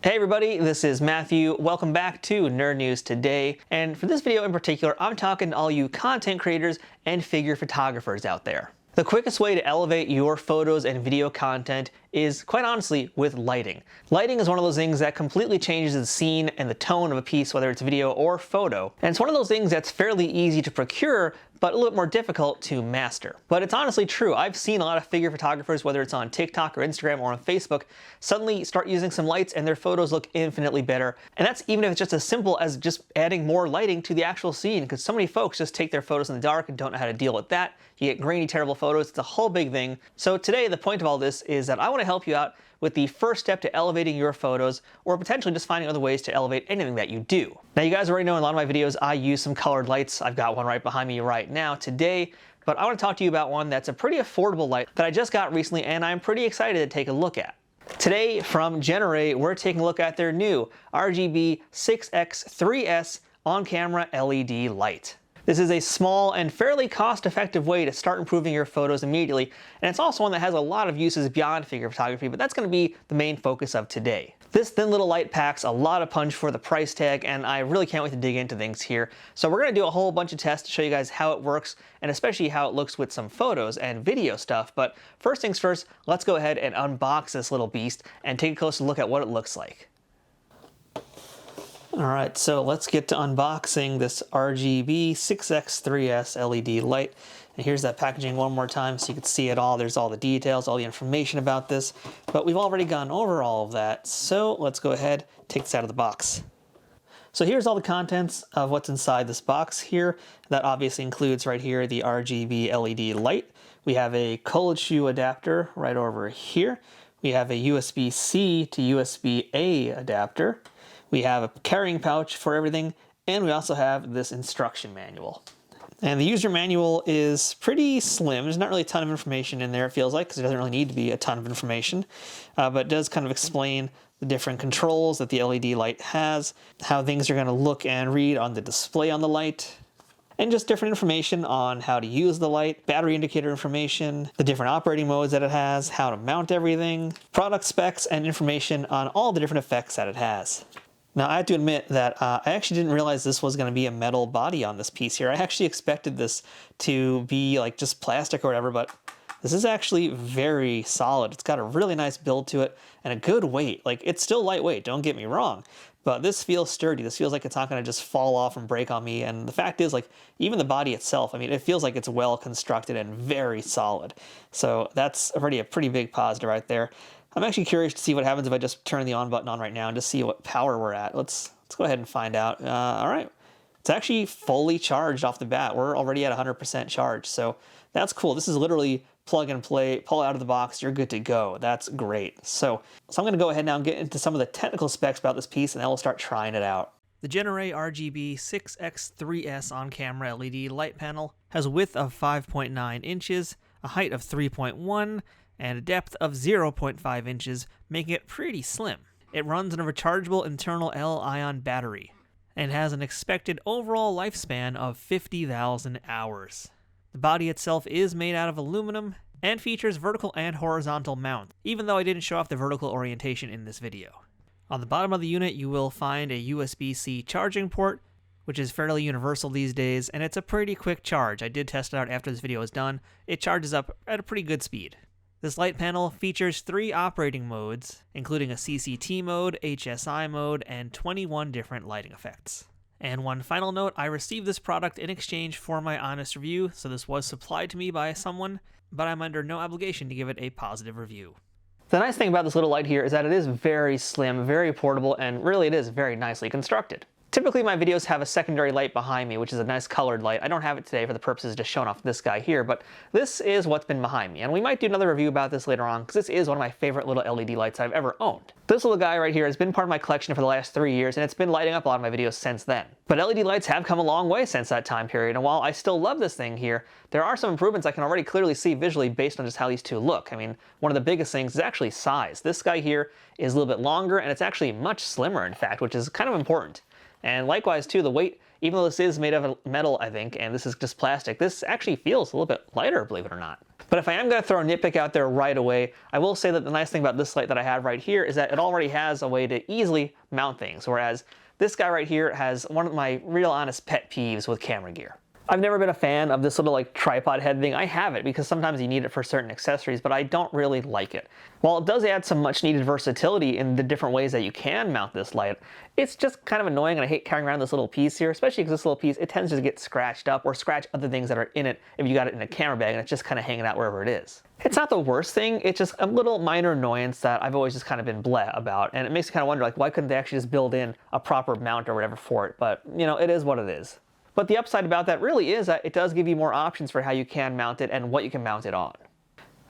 Hey everybody, this is Matthew. Welcome back to Nerd News Today. And for this video in particular, I'm talking to all you content creators and figure photographers out there. The quickest way to elevate your photos and video content is, quite honestly, with lighting. Lighting is one of those things that completely changes the scene and the tone of a piece, whether it's video or photo. And it's one of those things that's fairly easy to procure, but a little bit more difficult to master. But it's honestly true. I've seen a lot of figure photographers, whether it's on TikTok or Instagram or on Facebook, suddenly start using some lights and their photos look infinitely better. And that's even if it's just as simple as just adding more lighting to the actual scene, because so many folks just take their photos in the dark and don't know how to deal with that. You get grainy, terrible photos. It's a whole big thing. So today, the point of all this is that I want to help you out with the first step to elevating your photos, or potentially just finding other ways to elevate anything that you do. Now, you guys already know in a lot of my videos, I use some colored lights. I've got one right behind me right now today, but I want to talk to you about one that's a pretty affordable light that I just got recently, and I'm pretty excited to take a look at. Today, from Generay, we're taking a look at their new RGB 6X3S on-camera LED light. This is a small and fairly cost-effective way to start improving your photos immediately, and it's also one that has a lot of uses beyond figure photography, but that's going to be the main focus of today. This thin little light packs a lot of punch for the price tag, and I really can't wait to dig into things here. So we're going to do a whole bunch of tests to show you guys how it works, and especially how it looks with some photos and video stuff. But first things first, let's go ahead and unbox this little beast and take a closer look at what it looks like. Alright, so let's get to unboxing this RGB 6X3S LED light. And here's that packaging one more time so you can see it all. There's all the details, all the information about this. But we've already gone over all of that, so let's go ahead, take this out of the box. So here's all the contents of what's inside this box here. That obviously includes right here the RGB LED light. We have a cold shoe adapter right over here. We have a USB-C to USB-A adapter. We have a carrying pouch for everything, and we also have this instruction manual. And the user manual is pretty slim. There's not really a ton of information in there, it feels like, because it doesn't really need to be a ton of information, but it does kind of explain the different controls that the LED light has, how things are going to look and read on the display on the light, and just different information on how to use the light, battery indicator information, the different operating modes that it has, how to mount everything, product specs, and information on all the different effects that it has. Now, I have to admit that I actually didn't realize this was going to be a metal body on this piece here. I actually expected this to be like just plastic or whatever, but this is actually very solid. It's got a really nice build to it and a good weight. Like, it's still lightweight, don't get me wrong, but this feels sturdy. This feels like it's not going to just fall off and break on me. And the fact is, like, even the body itself, I mean, it feels like it's well constructed and very solid. So that's already a pretty big positive right there. I'm actually curious to see what happens if I just turn the on button on right now and just see what power we're at. Let's go ahead and find out. All right, it's actually fully charged off the bat. We're already at 100% charge, so that's cool. This is literally plug and play, pull it out of the box, you're good to go. That's great. So I'm gonna go ahead now and get into some of the technical specs about this piece, and then we'll start trying it out. The Generay RGB 6X3S on-camera LED light panel has a width of 5.9 inches, a height of 3.1, and a depth of 0.5 inches, making it pretty slim. It runs on a rechargeable internal L-ion battery and has an expected overall lifespan of 50,000 hours. The body itself is made out of aluminum and features vertical and horizontal mounts, even though I didn't show off the vertical orientation in this video. On the bottom of the unit, you will find a USB-C charging port, which is fairly universal these days, and it's a pretty quick charge. I did test it out after this video was done. It charges up at a pretty good speed. This light panel features 3 operating modes, including a CCT mode, HSI mode, and 21 different lighting effects. And one final note, I received this product in exchange for my honest review, so this was supplied to me by someone, but I'm under no obligation to give it a positive review. The nice thing about this little light here is that it is very slim, very portable, and really it is very nicely constructed. Typically my videos have a secondary light behind me, which is a nice colored light. I don't have it today for the purposes of just showing off this guy here, but this is what's been behind me. And we might do another review about this later on, because this is one of my favorite little LED lights I've ever owned. This little guy right here has been part of my collection for the last 3 years, and it's been lighting up a lot of my videos since then. But LED lights have come a long way since that time period, and while I still love this thing here, there are some improvements I can already clearly see visually based on just how these two look. I mean, one of the biggest things is actually size. This guy here is a little bit longer, and it's actually much slimmer, in fact, which is kind of important. And likewise, too, the weight, even though this is made of metal, I think, and this is just plastic, this actually feels a little bit lighter, believe it or not. But if I am going to throw a nitpick out there right away, I will say that the nice thing about this light that I have right here is that it already has a way to easily mount things, whereas this guy right here has one of my real honest pet peeves with camera gear. I've never been a fan of this little like tripod head thing. I have it because sometimes you need it for certain accessories, but I don't really like it. While it does add some much needed versatility in the different ways that you can mount this light, it's just kind of annoying, and I hate carrying around this little piece here, especially because this little piece, it tends to get scratched up or scratch other things that are in it if you got it in a camera bag and it's just kind of hanging out wherever it is. It's not the worst thing, it's just a little minor annoyance that I've always just kind of been bleh about, and it makes me kind of wonder, like, why couldn't they actually just build in a proper mount or whatever for it? But, you know, it is what it is. But the upside about that really is that it does give you more options for how you can mount it and what you can mount it on.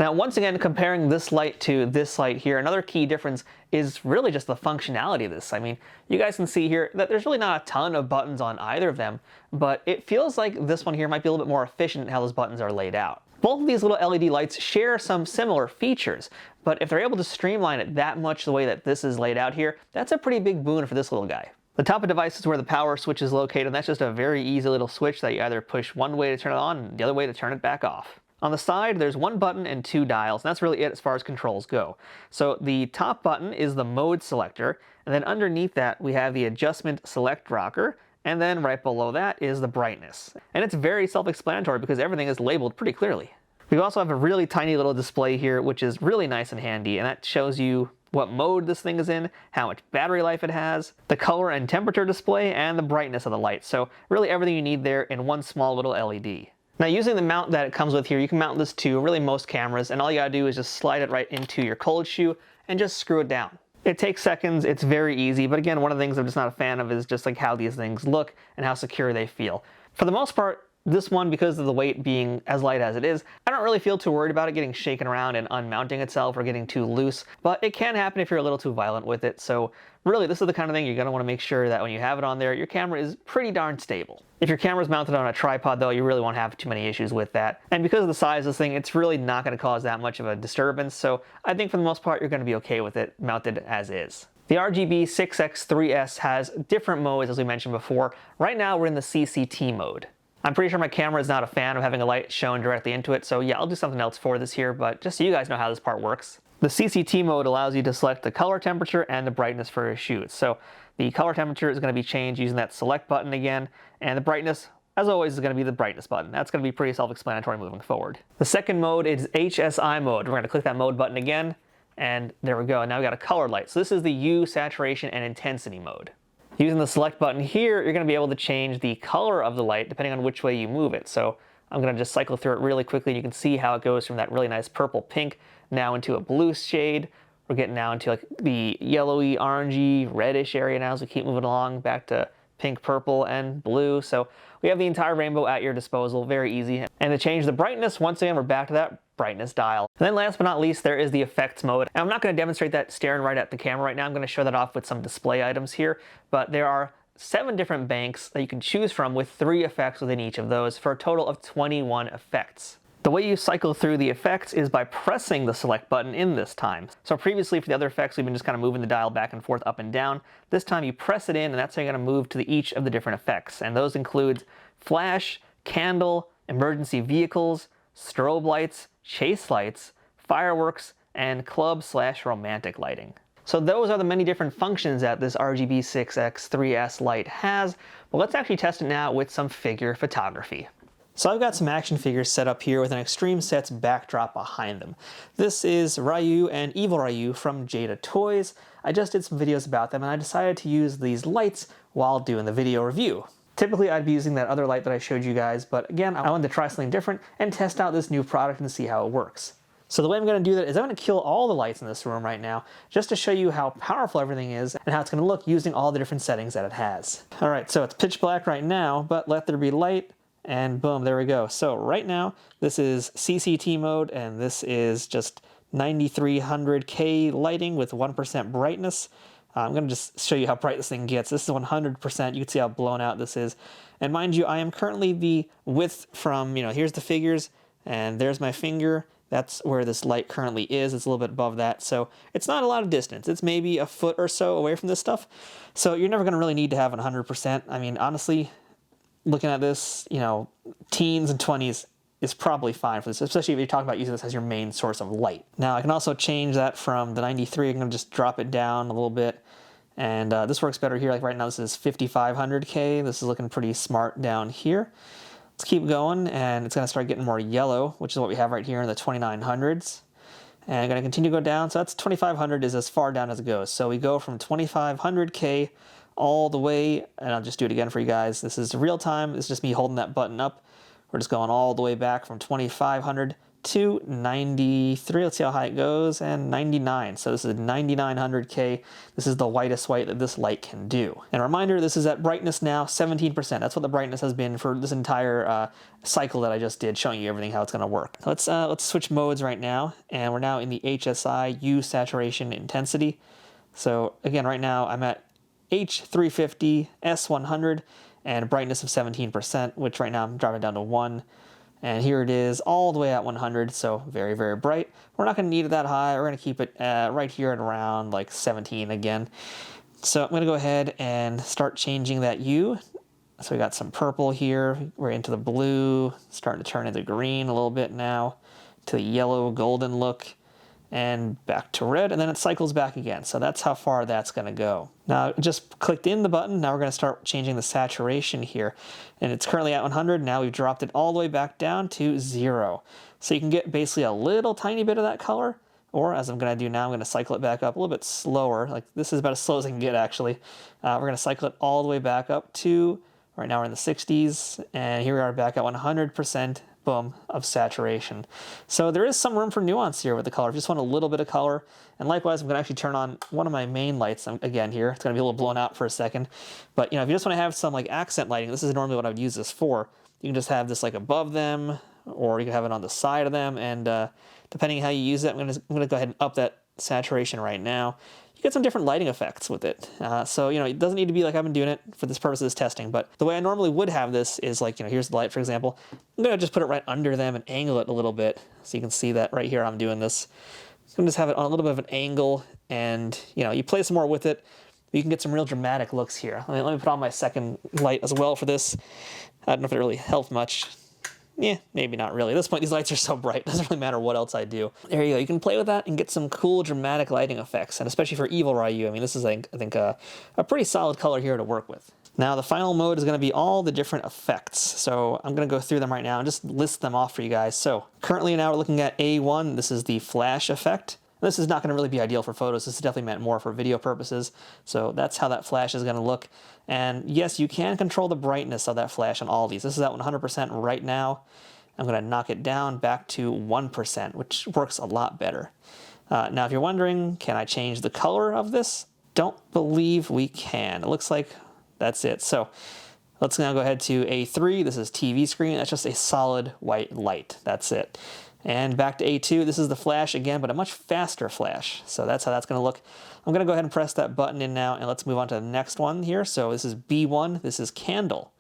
Now, once again, comparing this light to this light here, another key difference is really just the functionality of this. I mean, you guys can see here that there's really not a ton of buttons on either of them, but it feels like this one here might be a little bit more efficient in how those buttons are laid out. Both of these little LED lights share some similar features, but if they're able to streamline it that much the way that this is laid out here, that's a pretty big boon for this little guy. The top of the device is where the power switch is located, and that's just a very easy little switch that you either push one way to turn it on and the other way to turn it back off. On the side, there's one button and two dials, and that's really it as far as controls go. So the top button is the mode selector, and then underneath that we have the adjustment select rocker, and then right below that is the brightness. And it's very self-explanatory because everything is labeled pretty clearly. We also have a really tiny little display here, which is really nice and handy, and that shows you what mode this thing is in, how much battery life it has, the color and temperature display, and the brightness of the light. So really everything you need there in one small little LED. Now, using the mount that it comes with here, you can mount this to really most cameras, and all you gotta do is just slide it right into your cold shoe and just screw it down. It takes seconds, it's very easy, but again, one of the things I'm just not a fan of is just like how these things look and how secure they feel. For the most part, this one, because of the weight being as light as it is, I don't really feel too worried about it getting shaken around and unmounting itself or getting too loose, but it can happen if you're a little too violent with it. So really, this is the kind of thing you're going to want to make sure that when you have it on there, your camera is pretty darn stable. If your camera's mounted on a tripod though, you really won't have too many issues with that. And because of the size of this thing, it's really not going to cause that much of a disturbance. So I think for the most part, you're going to be okay with it mounted as is. The RGB 6X3S has different modes, as we mentioned before. Right now, we're in the CCT mode. I'm pretty sure my camera is not a fan of having a light shown directly into it, so yeah, I'll do something else for this here, but just so you guys know how this part works. The CCT mode allows you to select the color temperature and the brightness for your shoot. So the color temperature is going to be changed using that select button again, and the brightness, as always, is going to be the brightness button. That's going to be pretty self-explanatory moving forward. The second mode is HSI mode. We're going to click that mode button again, and there we go. Now we got a color light. So this is the hue, saturation, and intensity mode. Using the select button here, you're going to be able to change the color of the light depending on which way you move it. So I'm going to just cycle through it really quickly. You can see how it goes from that really nice purple pink now into a blue shade. We're getting now into like the yellowy, orangey, reddish area now as we keep moving along back to pink, purple, and blue. So we have the entire rainbow at your disposal, very easy. And to change the brightness, once again, we're back to that brightness dial. And then last but not least, there is the effects mode. And I'm not going to demonstrate that staring right at the camera right now. I'm going to show that off with some display items here, but there are 7 different banks that you can choose from with 3 effects within each of those for a total of 21 effects. The way you cycle through the effects is by pressing the select button in this time. So previously for the other effects, we've been just kind of moving the dial back and forth, up and down. This time you press it in, and that's how you're going to move to each of the different effects. And those include flash, candle, emergency vehicles, strobe lights, chase lights, fireworks, and club/romantic lighting. So those are the many different functions that this RGB 6X3S light has, but let's actually test it now with some figure photography. So I've got some action figures set up here with an Extreme Sets backdrop behind them. This is Ryu and Evil Ryu from Jada Toys. I just did some videos about them and I decided to use these lights while doing the video review. Typically I'd be using that other light that I showed you guys, but again, I wanted to try something different and test out this new product and see how it works. So the way I'm going to do that is I'm going to kill all the lights in this room right now, just to show you how powerful everything is and how it's going to look using all the different settings that it has. Alright, so it's pitch black right now, but let there be light, and boom, there we go. So right now, this is CCT mode, and this is just 9300K lighting with 1% brightness. I'm going to just show you how bright this thing gets. This is 100%. You can see how blown out this is. And mind you, I am currently the width from, here's the figures, and there's my finger. That's where this light currently is. It's a little bit above that. So it's not a lot of distance. It's maybe a foot or so away from this stuff. So you're never going to really need to have 100%. I mean, honestly, looking at this, teens and 20s is probably fine for this, especially if you're talking about using this as your main source of light. Now I can also change that from the 93, I'm gonna just drop it down a little bit. And this works better here. Like right now this is 5500K. This is looking pretty smart down here. Let's keep going, and it's gonna start getting more yellow, which is what we have right here in the 2900s. And I'm gonna continue to go down. So that's 2500 is as far down as it goes. So we go from 2500K all the way, and I'll just do it again for you guys. This is real time. It's just me holding that button up. We're just going all the way back from 2500 to 93. Let's see how high it goes, and 99. So this is 9900K. This is the whitest white that this light can do. And a reminder, this is at brightness now 17%. That's what the brightness has been for this entire cycle that I just did, showing you everything how it's going to work. Let's switch modes right now, and we're now in the HSI U saturation intensity. So again, right now I'm at H350 S100 and brightness of 17%, which right now I'm driving down to 1. And here it is all the way at 100, so very, very bright. We're not going to need it that high. We're going to keep it right here at around like 17 again. So I'm going to go ahead and start changing that U. So we got some purple here. We're into the blue, starting to turn into green a little bit now, to the yellow golden look, and back to red, and then it cycles back again. So that's how far that's going to go. Now, just clicked in the button. Now we're going to start changing the saturation here. And it's currently at 100. Now we've dropped it all the way back down to 0. So you can get basically a little tiny bit of that color, or as I'm going to do now, I'm going to cycle it back up a little bit slower. Like this is about as slow as I can get, actually. We're going to cycle it all the way back up to, right now we're in the 60s, and here we are back at 100%. Boom, of saturation. So there is some room for nuance here with the color. If you just want a little bit of color. And likewise, I'm going to actually turn on one of my main lights again here. It's going to be a little blown out for a second. But if you just want to have some like accent lighting, this is normally what I would use this for. You can just have this like above them, or you can have it on the side of them. And depending on how you use it, I'm going to go ahead and up that saturation right now. You get some different lighting effects with it. So, it doesn't need to be like I've been doing it for this purpose of this testing, but the way I normally would have this is like, here's the light, for example. I'm going to just put it right under them and angle it a little bit. So you can see that right here I'm doing this. So I'm just have it on a little bit of an angle, and, you play some more with it. You can get some real dramatic looks here. Let me put on my second light as well for this. I don't know if it really helped much. Yeah, maybe not really. At this point, these lights are so bright, it doesn't really matter what else I do. There you go. You can play with that and get some cool, dramatic lighting effects, and especially for Evil Ryu, this is, I think, a pretty solid color here to work with. Now, the final mode is going to be all the different effects. So I'm going to go through them right now and just list them off for you guys. So currently now we're looking at A1. This is the flash effect. This is not going to really be ideal for photos. This is definitely meant more for video purposes. So that's how that flash is going to look. And yes, you can control the brightness of that flash on all these. This is at 100% right now. I'm going to knock it down back to 1%, which works a lot better. Now, if you're wondering, can I change the color of this? Don't believe we can. It looks like that's it. So let's now go ahead to A3. This is TV screen. That's just a solid white light. That's it. And back to A2, this is the flash again, but a much faster flash. So that's how that's going to look. I'm going to go ahead and press that button in now, and let's move on to the next one here. So this is B1, this is candle.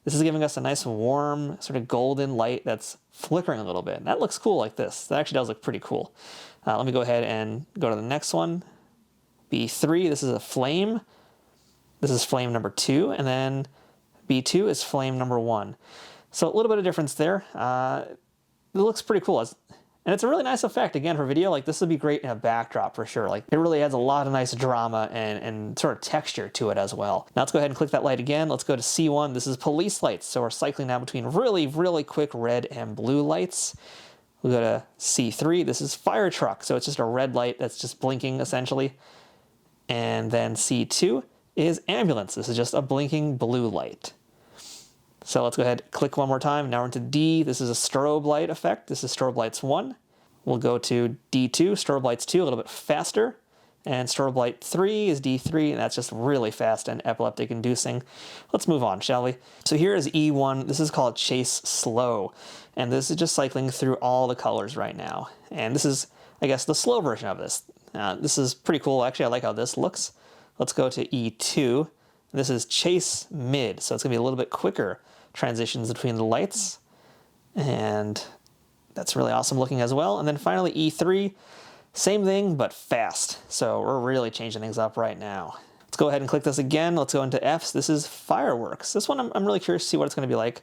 This is giving us a nice warm sort of golden light that's flickering a little bit. That looks cool like this. That actually does look pretty cool. Let me go ahead and go to the next one. B3, this is a flame. This is flame number 2, and then B2 is flame number 1. So a little bit of difference there. It looks pretty cool. And it's a really nice effect, again, for video. Like, this would be great in a backdrop for sure. Like, it really adds a lot of nice drama and sort of texture to it as well. Now let's go ahead and click that light again. Let's go to C1. This is police lights. So we're cycling now between really, really quick red and blue lights. We'll go to C3. This is fire truck. So it's just a red light that's just blinking, essentially. And then C2 is ambulance. This is just a blinking blue light. So let's go ahead, click one more time. Now we're into D. This is a strobe light effect. This is strobe lights 1. We'll go to D2, strobe lights 2, a little bit faster. And strobe light 3 is D3, and that's just really fast and epileptic inducing. Let's move on, shall we? So here is E1. This is called Chase Slow. And this is just cycling through all the colors right now. And this is, I guess, the slow version of this. This is pretty cool. Actually, I like how this looks. Let's go to E2. This is Chase Mid, so it's going to be a little bit quicker transitions between the lights. And that's really awesome looking as well. And then finally E3, same thing, but fast. So we're really changing things up right now. Let's go ahead and click this again. Let's go into Fs. This is fireworks. This one I'm really curious to see what it's going to be like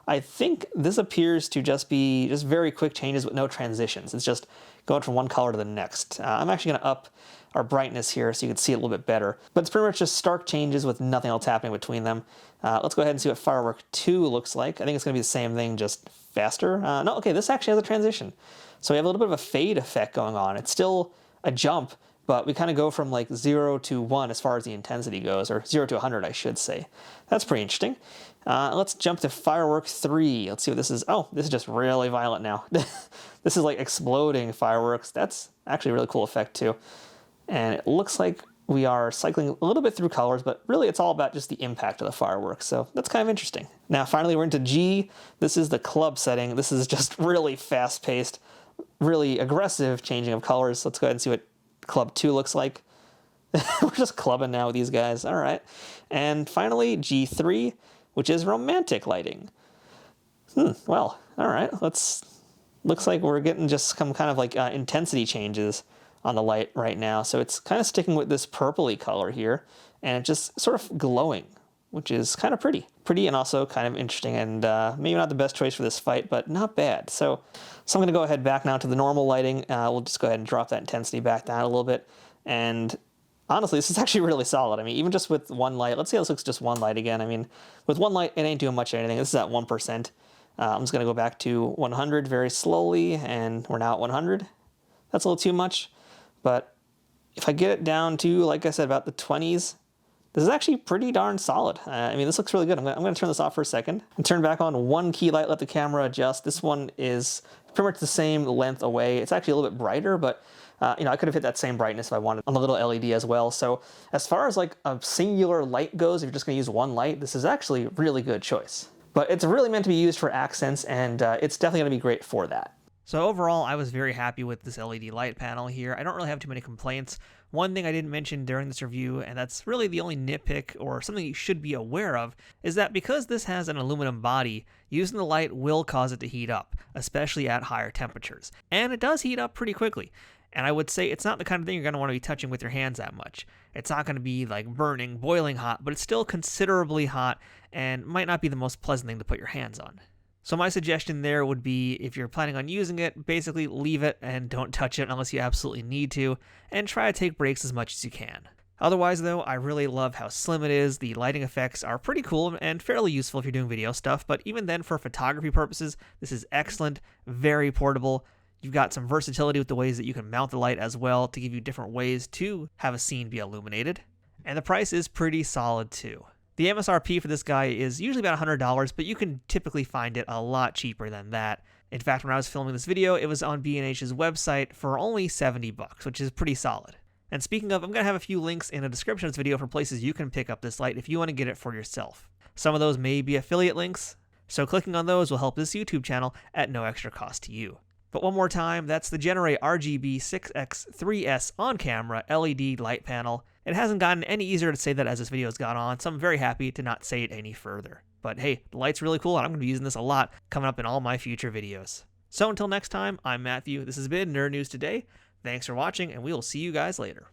I think this appears to just be very quick changes with no transitions. It's just going from one color to the next. I'm actually going to up our brightness here so you can see it a little bit better. But it's pretty much just stark changes with nothing else happening between them. Let's go ahead and see what Firework 2 looks like. I think it's going to be the same thing, just faster. No, okay, this actually has a transition. So we have a little bit of a fade effect going on. It's still a jump, but we kind of go from like 0 to 1 as far as the intensity goes, or 0 to 100, I should say. That's pretty interesting. Let's jump to Firework 3. Let's see what this is. Oh, this is just really violent now. This is like exploding fireworks. That's actually a really cool effect too. And it looks like we are cycling a little bit through colors, but really it's all about just the impact of the fireworks. So that's kind of interesting. Now, finally, we're into G. This is the club setting. This is just really fast-paced, really aggressive changing of colors. Let's go ahead and see what Club 2 looks like. We're just clubbing now with these guys. All right. And finally, G3, which is romantic lighting. Well, all right. Looks like we're getting just some kind of like intensity changes on the light right now. So it's kind of sticking with this purpley color here, and it's just sort of glowing, which is kind of pretty. Pretty and also kind of interesting, and maybe not the best choice for this fight, but not bad. So I'm going to go ahead back now to the normal lighting. We'll just go ahead and drop that intensity back down a little bit. And honestly, this is actually really solid. I mean, even just with one light, let's see how this looks just one light again. I mean, with one light, it ain't doing much of anything. This is at 1%. I'm just going to go back to 100 very slowly, and we're now at 100. That's a little too much. But if I get it down to, like I said, about the 20s, this is actually pretty darn solid. I mean, this looks really good. I'm going to turn this off for a second and turn back on one key light, let the camera adjust. This one is pretty much the same length away. It's actually a little bit brighter, but I could have hit that same brightness if I wanted on the little LED as well. So as far as like a singular light goes, if you're just going to use one light, this is actually a really good choice. But it's really meant to be used for accents, and it's definitely going to be great for that. So overall, I was very happy with this LED light panel here. I don't really have too many complaints. One thing I didn't mention during this review, and that's really the only nitpick or something you should be aware of, is that because this has an aluminum body, using the light will cause it to heat up, especially at higher temperatures. And it does heat up pretty quickly. And I would say it's not the kind of thing you're going to want to be touching with your hands that much. It's not going to be like burning, boiling hot, but it's still considerably hot and might not be the most pleasant thing to put your hands on. So my suggestion there would be, if you're planning on using it, basically leave it and don't touch it unless you absolutely need to, and try to take breaks as much as you can. Otherwise though, I really love how slim it is. The lighting effects are pretty cool and fairly useful if you're doing video stuff, but even then for photography purposes, this is excellent, very portable. You've got some versatility with the ways that you can mount the light as well to give you different ways to have a scene be illuminated. And the price is pretty solid too. The MSRP for this guy is usually about $100, but you can typically find it a lot cheaper than that. In fact, when I was filming this video, it was on B&H's website for only $70, which is pretty solid. And speaking of, I'm going to have a few links in the description of this video for places you can pick up this light if you want to get it for yourself. Some of those may be affiliate links, so clicking on those will help this YouTube channel at no extra cost to you. But one more time, that's the Generay RGB 6X3S on-camera LED light panel. It hasn't gotten any easier to say that as this video has gone on, so I'm very happy to not say it any further. But hey, the light's really cool, and I'm going to be using this a lot coming up in all my future videos. So until next time, I'm Matthew. This has been Nerd News Today. Thanks for watching, and we will see you guys later.